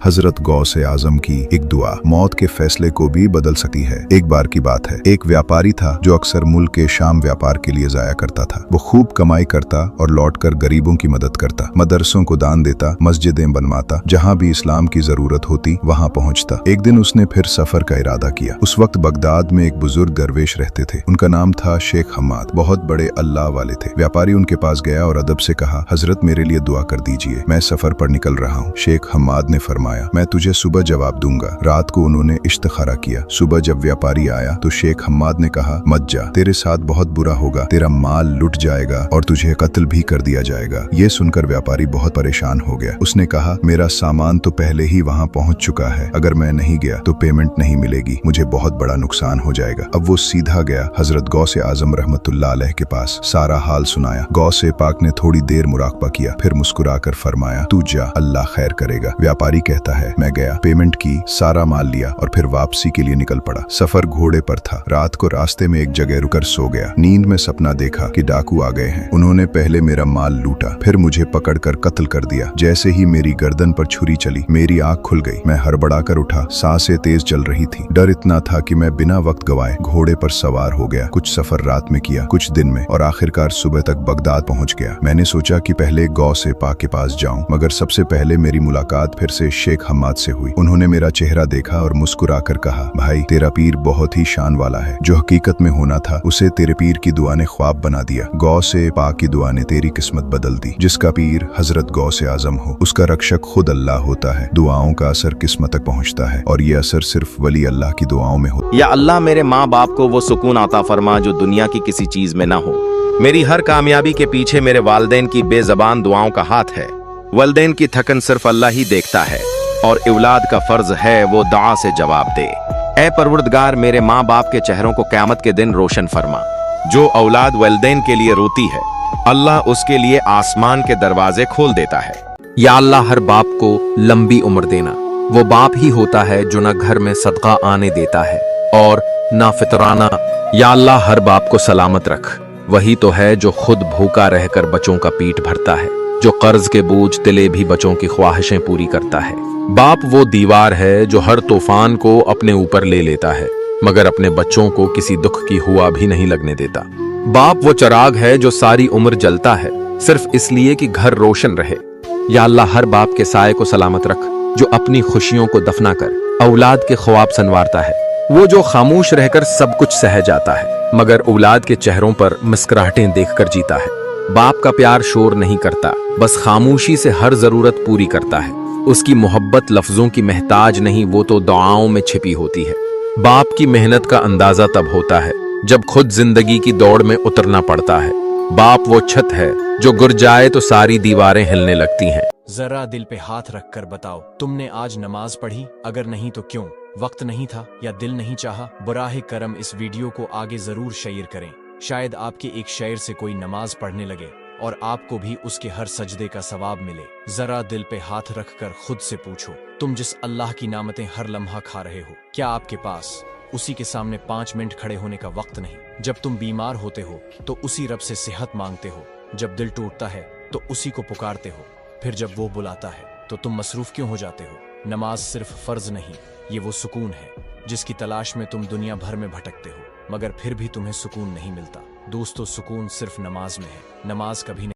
हजरत गौसे आजम की एक दुआ मौत के फैसले को भी बदल सकती है। एक बार की बात है, एक व्यापारी था जो अक्सर मुल्क के शाम व्यापार के लिए जाया करता था। वो खूब कमाई करता और लौटकर गरीबों की मदद करता, मदरसों को दान देता, मस्जिदें बनवाता, जहाँ भी इस्लाम की जरूरत होती वहाँ पहुँचता। एक दिन उसने फिर सफर का इरादा किया। उस वक्त बगदाद में एक बुजुर्ग दरवेश रहते थे। उनका नाम था शेख हम्माद। बहुत बड़े अल्लाह वाले थे। व्यापारी उनके पास गया और अदब से कहा, हजरत मेरे लिए दुआ कर दीजिए, मैं सफर पर निकल रहा हूँ। शेख हम्माद ने फरमाया, मैं तुझे सुबह जवाब दूंगा। रात को उन्होंने इश्तिखारा किया। सुबह जब व्यापारी आया तो शेख हम्माद ने कहा, मत जा, तेरे साथ बहुत बुरा होगा, तेरा माल लुट जाएगा और तुझे कत्ल भी कर दिया जाएगा। ये सुनकर व्यापारी बहुत परेशान हो गया। उसने कहा, मेरा सामान तो पहले ही वहाँ पहुँच चुका है, अगर मैं नहीं गया तो पेमेंट नहीं मिलेगी, मुझे बहुत बड़ा नुकसान हो जाएगा। अब वो सीधा गया हजरत गौसे आजम रहमतुल्लाह अलैह के पास, सारा हाल सुनाया। गौसे पाक ने थोड़ी देर मुराकबा किया, फिर मुस्कुराकर फरमाया, तू जा, अल्लाह खैर करेगा। व्यापारी कहता है, मैं गया, पेमेंट की, सारा माल लिया और फिर वापसी के लिए निकल पड़ा। सफर घोड़े पर था। रात को रास्ते में एक जगह रुकर सो गया। नींद में सपना देखा कि डाकू आ गए हैं। उन्होंने पहले मेरा माल लूटा, फिर मुझे पकड़कर कत्ल कर दिया। जैसे ही मेरी गर्दन पर छुरी चली, मेरी आंख खुल गई। मैं हड़बड़ाकर उठा, सांसें तेज चल रही थी। डर इतना था कि मैं बिना वक्त गवाए घोड़े पर सवार हो गया। कुछ सफर रात में किया, कुछ दिन में, और आखिरकार सुबह तक बगदाद पहुंच गया। मैंने सोचा कि पहले गौसे पाक के पास जाऊं, मगर सबसे पहले मेरी मुलाकात फिर से शेख हम्माद से हुई। उन्होंने मेरा चेहरा देखा और मुस्कुराकर कहा, भाई, तेरा पीर बहुत ही शान वाला है। जो हकीकत में होना था उसे तेरे पीर की दुआ ने ख्वाब बना दिया। गौसे पाक की दुआ ने तेरी किस्मत बदल दी। जिसका पीर हजरत गौसे आजम हो, उसका रक्षक खुद अल्लाह होता है। दुआओं का असर किस्मत तक पहुँचता है और ये असर सिर्फ वली अल्लाह की दुआओं में होता है। या अल्लाह, मेरे माँ बाप को वो सुकून आता फरमा जो दुनिया की किसी चीज में ना हो। मेरी हर कामयाबी के पीछे मेरे वालिदैन की बेजबान दुआओं का हाथ है। वालिदैन की थकन सिर्फ अल्लाह ही देखता है और औलाद का फर्ज है वो दुआ से जवाब दे। ऐ परवरदिगार, मेरे माँ बाप के चेहरों को क़यामत के दिन रोशन फरमा। जो औलाद वालिदैन के लिए रोती है, अल्लाह उसके लिए आसमान के दरवाजे खोल देता है। या अल्लाह, हर बाप को लंबी उम्र देना। वो बाप ही होता है जो न घर में सदका आने देता है और ना फितराना। या अल्लाह, हर बाप को सलामत रख। वही तो है जो खुद भूखा रहकर बच्चों का पीठ भरता है, जो कर्ज के बोझ तिले भी बच्चों की ख्वाहिशें पूरी करता है। बाप वो दीवार है जो हर तूफान को अपने ऊपर ले लेता है, मगर अपने बच्चों को किसी दुख की हुआ भी नहीं लगने देता। बाप वो चिराग है जो सारी उम्र जलता है, सिर्फ इसलिए कि घर रोशन रहे। या अल्लाह, हर बाप के साये को सलामत रख, जो अपनी खुशियों को दफना कर औलाद के ख्वाब संवारता है। वो जो खामोश रहकर सब कुछ सह जाता है, मगर औलाद के चेहरों पर मुस्कुराहटें देखकर जीता है। बाप का प्यार शोर नहीं करता, बस खामोशी से हर जरूरत पूरी करता है। उसकी मोहब्बत लफ्जों की महताज नहीं, वो तो दुआओं में छिपी होती है। बाप की मेहनत का अंदाजा तब होता है जब खुद जिंदगी की दौड़ में उतरना पड़ता है। बाप वो छत है जो गिर जाए तो सारी दीवारें हिलने लगती हैं। जरा दिल पे हाथ रख कर बताओ, तुमने आज नमाज पढ़ी? अगर नहीं तो क्यों? वक्त नहीं था या दिल नहीं चाहा? बराहे करम इस वीडियो को आगे जरूर शेयर करें। शायद आपके एक शेयर से कोई नमाज पढ़ने लगे और आपको भी उसके हर सजदे का सवाब मिले। जरा दिल पे हाथ रखकर खुद से पूछो, तुम जिस अल्लाह की नामतें हर लम्हा खा रहे हो, क्या आपके पास उसी के सामने 5 मिनट खड़े होने का वक्त नहीं? जब तुम बीमार होते हो तो उसी रब से सेहत मांगते हो, जब दिल टूटता है तो उसी को पुकारते हो, फिर जब वो बुलाता है तो तुम मसरूफ क्यों हो जाते हो? नमाज सिर्फ फर्ज नहीं, ये वो सुकून है जिसकी तलाश में तुम दुनिया भर में भटकते हो, मगर फिर भी तुम्हें सुकून नहीं मिलता। दोस्तों, सुकून सिर्फ नमाज में है। नमाज कभी नहीं